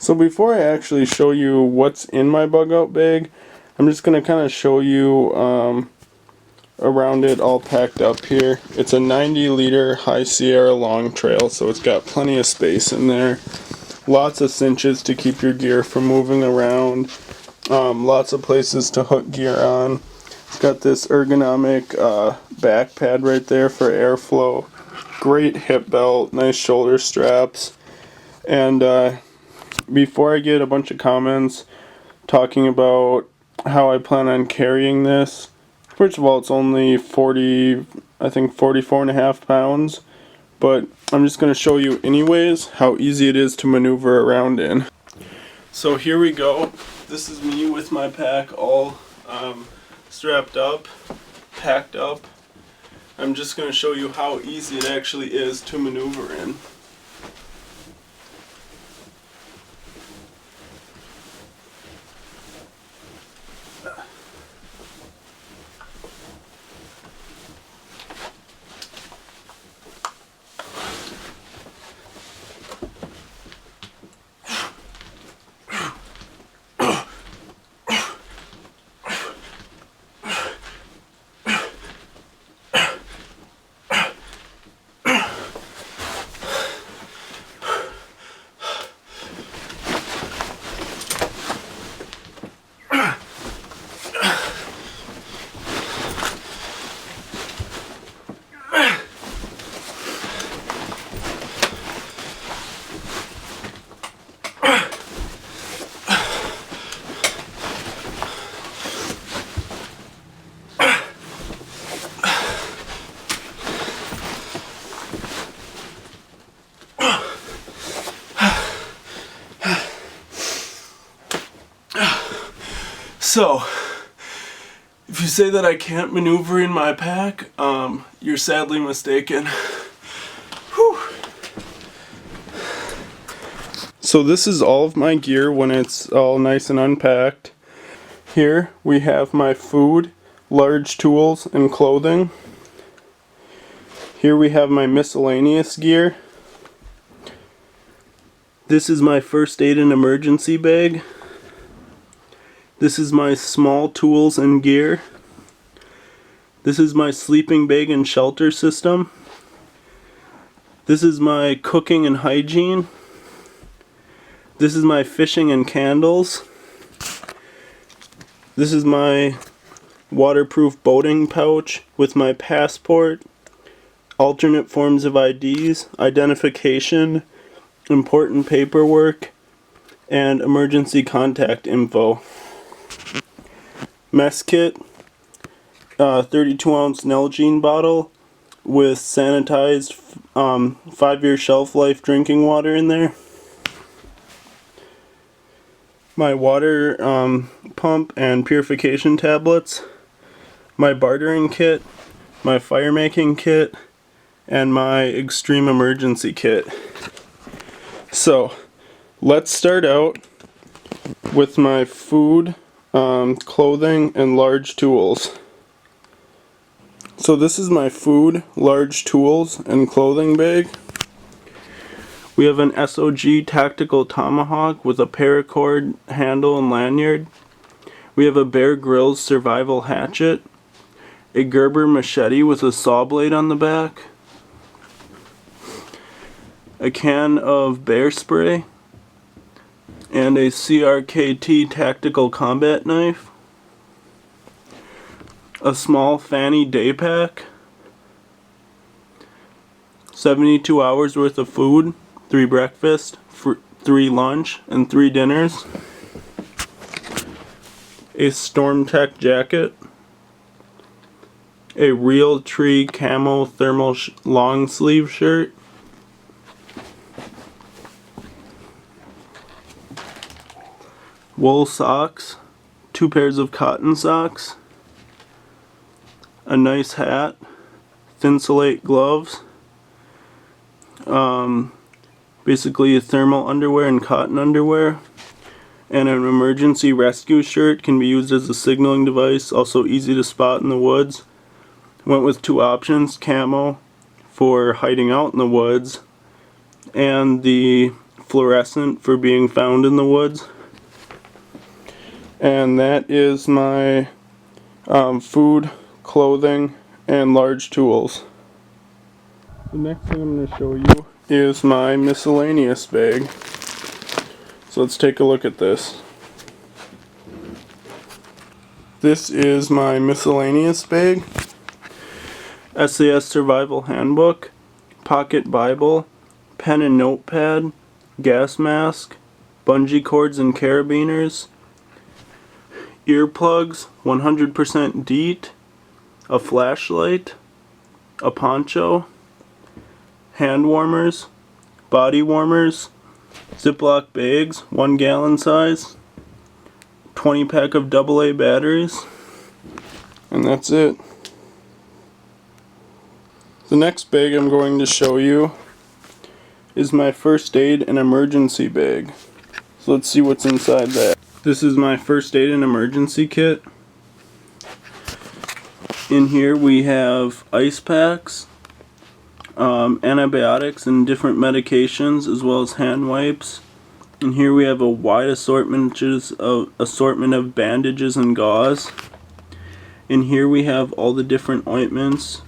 So before I actually show you what's in my bug out bag, I'm just going to kind of show you around it all packed up here. It's a 90-liter High Sierra Long Trail, so it's got plenty of space in there. Lots of cinches to keep your gear from moving around. Lots of places to hook gear on. It's got this ergonomic back pad right there for airflow. Great hip belt, nice shoulder straps. And before I get a bunch of comments talking about how I plan on carrying this, first of all, it's only 44.5 pounds, but I'm just going to show you anyways how easy it is to maneuver around in. So here we go. This is me with my pack all strapped up, packed up. I'm just going to show you how easy it actually is to maneuver in. So, if you say that I can't maneuver in my pack, you're sadly mistaken. Whew. So this is all of my gear when it's all nice and unpacked. Here we have my food, large tools, and clothing. Here we have my miscellaneous gear. This is my first aid and emergency bag. This is my small tools and gear. This is my sleeping bag and shelter system. This is my cooking and hygiene. This is my fishing and candles. This is my waterproof boating pouch with my passport, alternate forms of IDs, identification, important paperwork, and emergency contact info. Mess kit, 32-ounce Nalgene bottle with sanitized 5-year shelf life drinking water in there. My water pump and purification tablets. My bartering kit, my fire making kit, and my extreme emergency kit. So, let's start out with my food, clothing, and large tools. So this is my food, large tools, and clothing bag. We have an SOG tactical tomahawk with a paracord handle and lanyard. We have a Bear Grylls survival hatchet, a Gerber machete with a saw blade on the back, a can of bear spray, and a CRKT tactical combat knife, a small Fanny day pack, 72 hours worth of food, 3 breakfast, 3 lunch, and 3 dinners, a StormTech jacket, a Realtree camo thermal long sleeve shirt, wool socks, 2 pairs of cotton socks, a nice hat, Thinsulate gloves, basically thermal underwear and cotton underwear, and an emergency rescue shirt. Can be used as a signaling device, also easy to spot in the woods. Went with 2 options, camo for hiding out in the woods, and the fluorescent for being found in the woods. And that is my food, clothing, and large tools. The next thing I'm going to show you is my miscellaneous bag. So let's take a look at this. This is my miscellaneous bag. SAS Survival Handbook, Pocket Bible, pen and notepad, gas mask, bungee cords and carabiners, earplugs, 100% DEET, a flashlight, a poncho, hand warmers, body warmers, Ziploc bags, 1 gallon size, 20 pack of AA batteries, and that's it. The next bag I'm going to show you is my first aid and emergency bag. So let's see what's inside that. This is my first aid and emergency kit. In here we have ice packs, antibiotics and different medications, as well as hand wipes. And here we have a wide assortment of bandages and gauze. In here we have all the different ointments,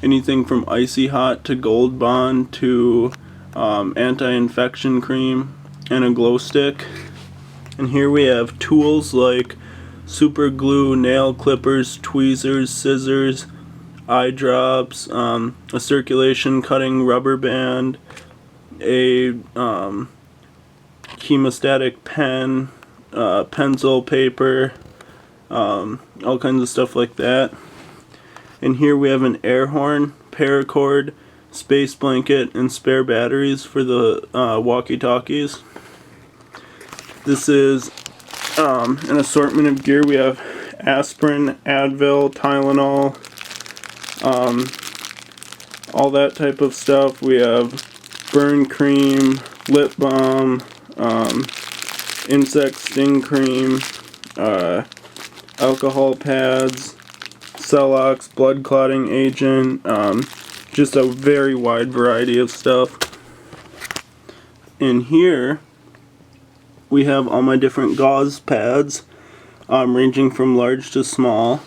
anything from Icy Hot to Gold Bond to anti-infection cream and a glow stick. And here we have tools like super glue, nail clippers, tweezers, scissors, eye drops, a circulation cutting rubber band, a hemostatic pen, pencil, paper, all kinds of stuff like that. And here we have an air horn, paracord, space blanket, and spare batteries for the walkie-talkies. This is an assortment of gear. We have aspirin, Advil, Tylenol, all that type of stuff. We have burn cream, lip balm, insect sting cream, alcohol pads, Celox, blood clotting agent, just a very wide variety of stuff. In here we have all my different gauze pads, ranging from large to small.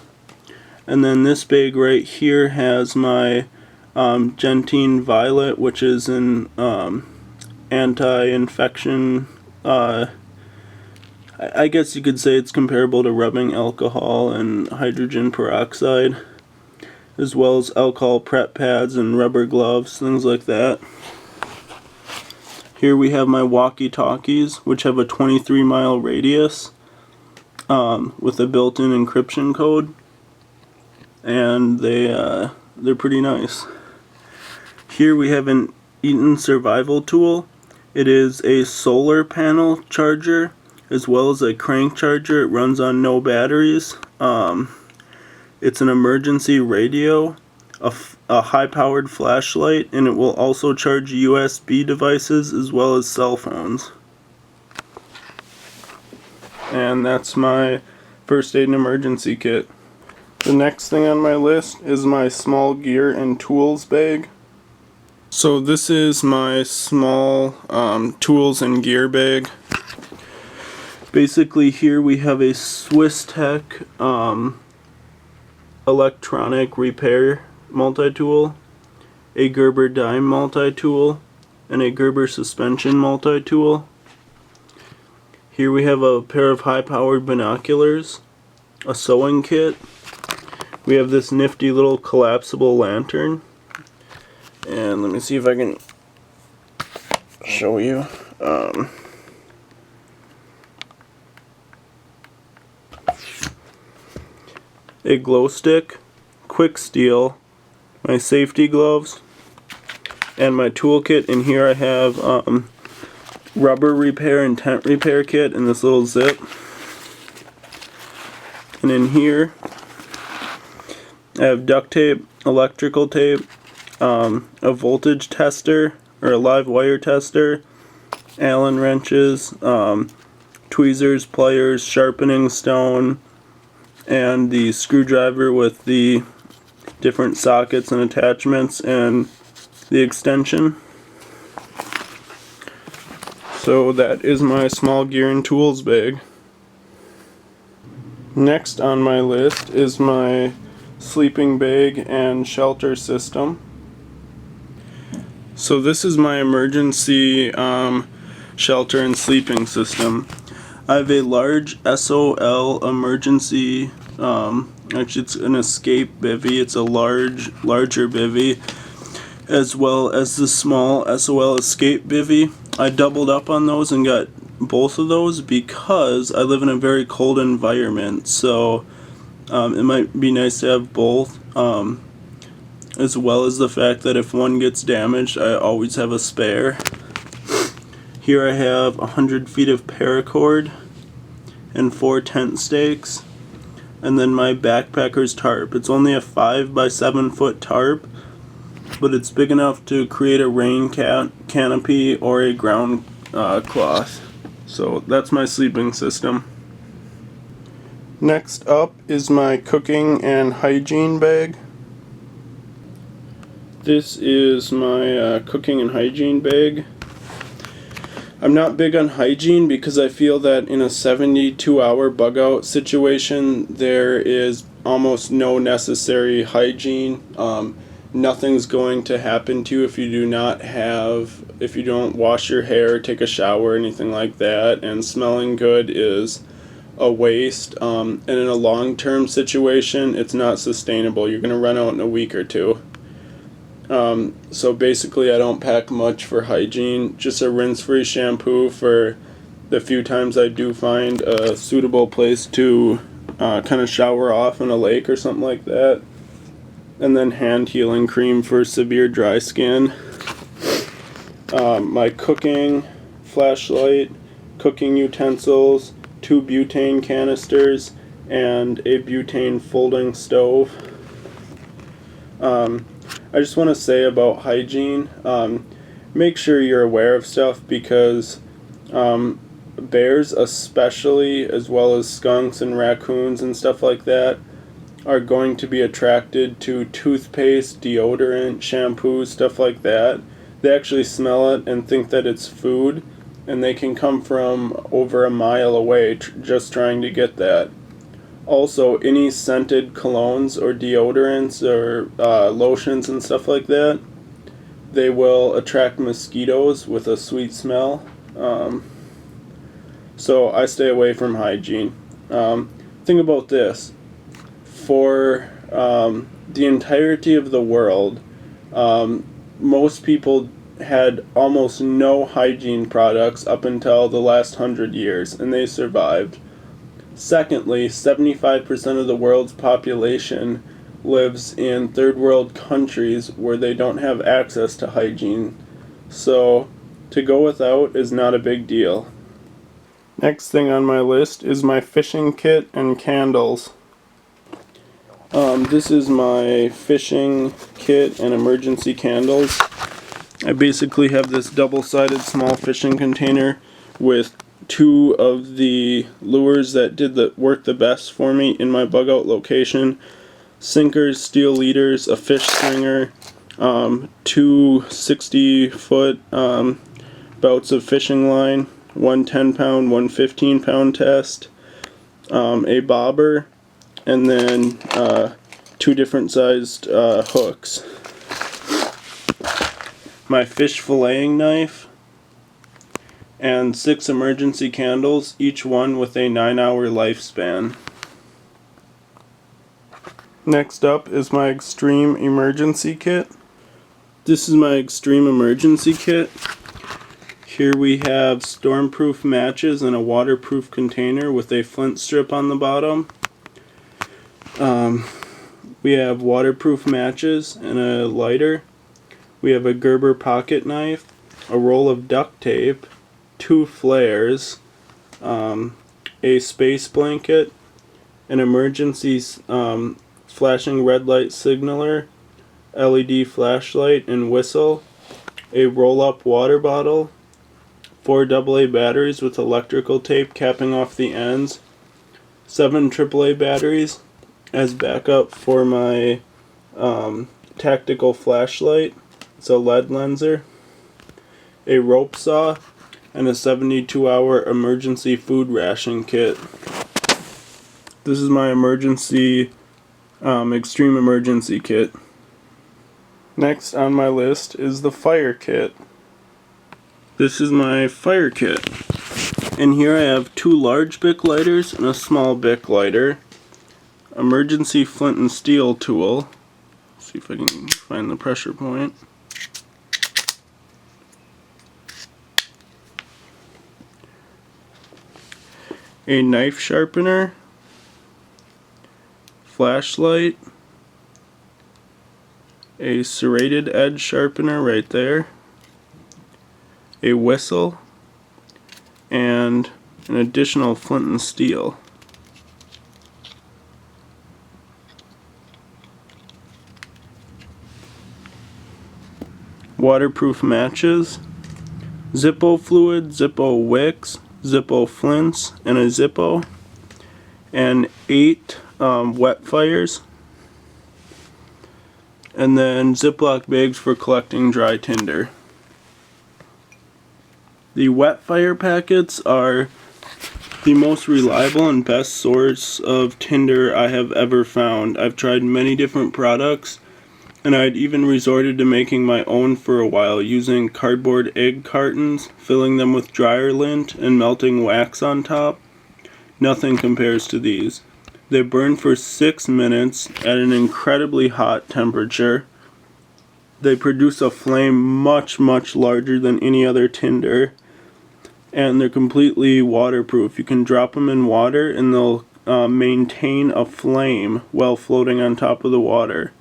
And then this bag right here has my Gentine Violet, which is an anti-infection, I guess you could say it's comparable to rubbing alcohol and hydrogen peroxide, as well as alcohol prep pads and rubber gloves, things like that. Here we have my walkie-talkies, which have a 23-mile radius with a built-in encryption code, and they're pretty nice. Here we have an Eaton survival tool. It is a solar panel charger as well as a crank charger. It runs on no batteries. It's an emergency radio, a high-powered flashlight, and it will also charge USB devices as well as cell phones. And that's my first aid and emergency kit. The next thing on my list is my small gear and tools bag. So this is my small tools and gear bag. Basically here we have a Swiss-Tech electronic repair multi-tool, a Gerber dime multi-tool, and a Gerber suspension multi-tool. Here we have a pair of high-powered binoculars, a sewing kit. We have this nifty little collapsible lantern. And let me see if I can show you. A glow stick, quick steel, my safety gloves, and my toolkit. In here I have rubber repair and tent repair kit in this little zip. And in here I have duct tape, electrical tape, a voltage tester or a live wire tester, Allen wrenches, tweezers, pliers, sharpening stone, and the screwdriver with the different sockets and attachments and the extension. So that is my small gear and tools bag. Next on my list is my sleeping bag and shelter system. So this is my emergency shelter and sleeping system. I have a large SOL emergency, actually it's an escape bivy, it's a larger bivy, as well as the small SOL escape bivy. I doubled up on those and got both of those because I live in a very cold environment, so it might be nice to have both, as well as the fact that if one gets damaged, I always have a spare. Here I have 100 feet of paracord and 4 tent stakes, and then my backpacker's tarp. It's only a 5 by 7 foot tarp, but it's big enough to create a rain canopy or a ground cloth. So that's my sleeping system. Next up is my cooking and hygiene bag. This is my cooking and hygiene bag. I'm not big on hygiene because I feel that in a 72-hour bug out situation there is almost no necessary hygiene. Nothing's going to happen to you if you don't wash your hair, take a shower, anything like that, and smelling good is a waste. And in a long-term situation, it's not sustainable. You're going to run out in a week or two. So basically I don't pack much for hygiene, just a rinse-free shampoo for the few times I do find a suitable place to kind of shower off in a lake or something like that. And then hand healing cream for severe dry skin. My cooking flashlight, cooking utensils, 2 butane canisters, and a butane folding stove. I just want to say about hygiene, make sure you're aware of stuff because bears especially, as well as skunks and raccoons and stuff like that, are going to be attracted to toothpaste, deodorant, shampoo, stuff like that. They actually smell it and think that it's food, and they can come from over a mile away just trying to get that. Also, any scented colognes or deodorants or lotions and stuff like that, they will attract mosquitoes with a sweet smell. So I stay away from hygiene. Think about this. For the entirety of the world, most people had almost no hygiene products up until the last 100 years, and they survived. Secondly, 75% of the world's population lives in third world countries where they don't have access to hygiene. So to go without is not a big deal. Next thing on my list is my fishing kit and candles. This is my fishing kit and emergency candles. I basically have this double-sided small fishing container with 2 of the lures that worked the best for me in my bug out location. Sinkers, steel leaders, a fish stringer, 2 60-foot bouts of fishing line, 1 10-pound, 1 15-pound test, a bobber, and then 2 different sized hooks. My fish filleting knife, and 6 emergency candles, each one with a 9-hour lifespan. Next up is my extreme emergency kit. This is my extreme emergency kit. Here we have stormproof matches in a waterproof container with a flint strip on the bottom. We have waterproof matches and a lighter. We have a Gerber pocket knife, a roll of duct tape, 2 flares, a space blanket, an emergency flashing red light signaler, LED flashlight and whistle, a roll-up water bottle, 4 AA batteries with electrical tape capping off the ends, 7 AAA batteries as backup for my tactical flashlight. It's a lead lenser, a rope saw, and a 72-hour emergency food ration kit. This is my emergency, extreme emergency kit. Next on my list is the fire kit. This is my fire kit. And here I have 2 large Bic lighters and a small Bic lighter. Emergency flint and steel tool. Let's see if I can find the pressure point. A knife sharpener. Flashlight. A serrated edge sharpener right there. A whistle. And an additional flint and steel. Waterproof matches, Zippo fluid, Zippo wicks, Zippo flints, and a Zippo, and 8 wet fires, and then Ziploc bags for collecting dry tinder. The wet fire packets are the most reliable and best source of tinder I have ever found. I've tried many different products, and I'd even resorted to making my own for a while, using cardboard egg cartons, filling them with dryer lint, and melting wax on top. Nothing compares to these. They burn for 6 minutes at an incredibly hot temperature. They produce a flame much, much larger than any other tinder, and they're completely waterproof. You can drop them in water and they'll maintain a flame while floating on top of the water.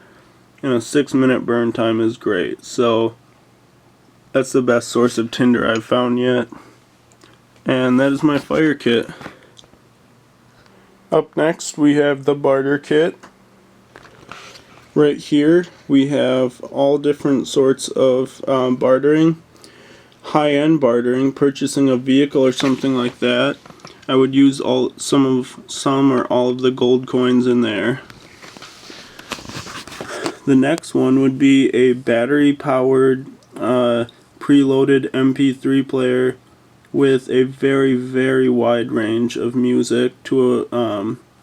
And a 6-minute burn time is great. So that's the best source of tinder I've found yet. And that is my fire kit. Up next we have the barter kit. Right here we have all different sorts of bartering. High-end bartering, purchasing a vehicle or something like that. I would use some or all of the gold coins in there. The next one would be a battery-powered, preloaded MP3 player with a very, very wide range of music to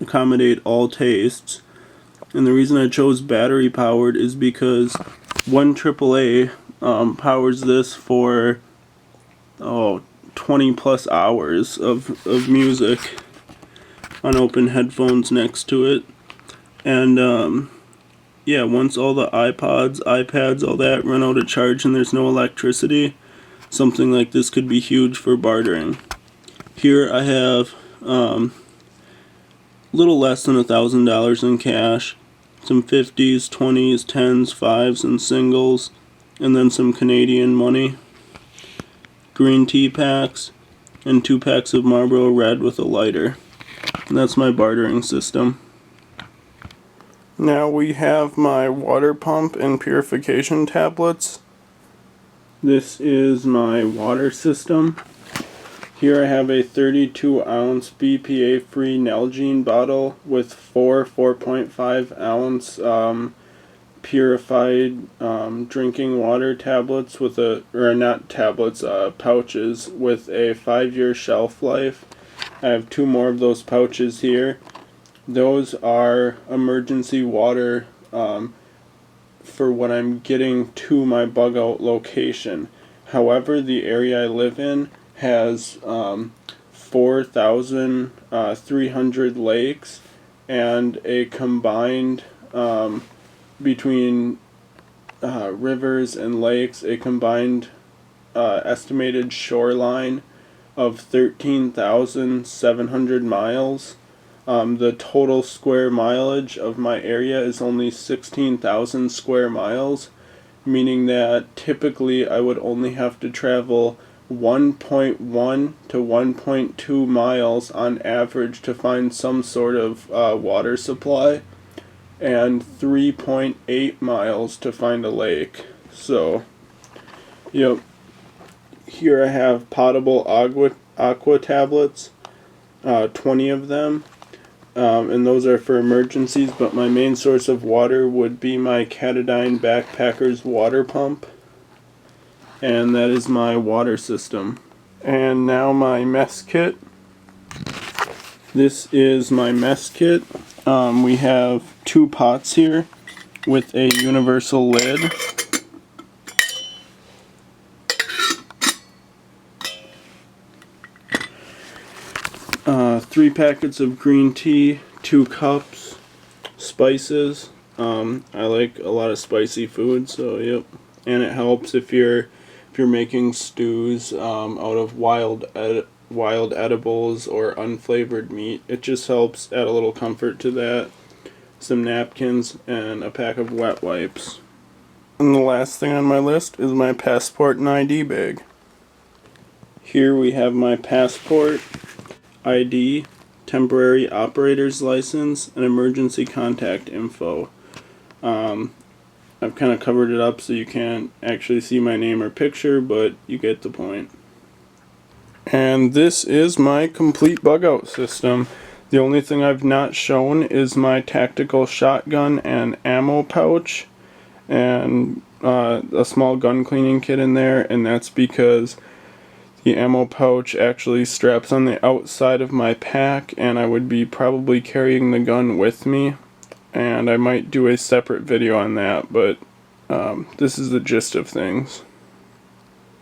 accommodate all tastes. And the reason I chose battery-powered is because one AAA powers this for 20 plus hours of music on open headphones next to it. And yeah, once all the iPods, iPads, all that run out of charge and there's no electricity, something like this could be huge for bartering. Here I have a little less than $1,000 in cash, some 50s, 20s, 10s, 5s, and singles, and then some Canadian money, green tea packs, and 2 packs of Marlboro Red with a lighter. And that's my bartering system. Now we have my water pump and purification tablets. This is my water system. Here I have a 32-ounce BPA-free Nalgene bottle with 4 4.5-ounce purified drinking water tablets with pouches with a 5-year shelf life. I have 2 more of those pouches here. Those are emergency water for when I'm getting to my bug out location. However, the area I live in has 4,300 lakes, and a combined between rivers and lakes, a combined estimated shoreline of 13,700 miles. The total square mileage of my area is only 16,000 square miles, meaning that typically I would only have to travel 1.1 to 1.2 miles on average to find some sort of water supply, and 3.8 miles to find a lake. So, yep. Here I have potable aqua tablets, 20 of them. And those are for emergencies, but my main source of water would be my Katadyn Backpackers water pump, and that is my water system. And now my mess kit. This is my mess kit. We have 2 pots here with a universal lid. 3 packets of green tea, 2 cups, spices. I like a lot of spicy food, so yep. And it helps if you're making stews out of wild edibles or unflavored meat. It just helps add a little comfort to that. Some napkins and a pack of wet wipes. And the last thing on my list is my passport and ID bag. Here we have my passport, ID, temporary operator's license, and emergency contact info. I've kind of covered it up so you can't actually see my name or picture, but you get the point. And this is my complete bug out system. The only thing I've not shown is my tactical shotgun and ammo pouch and a small gun cleaning kit in there, and that's because the ammo pouch actually straps on the outside of my pack, and I would be probably carrying the gun with me, and I might do a separate video on that, but this is the gist of things.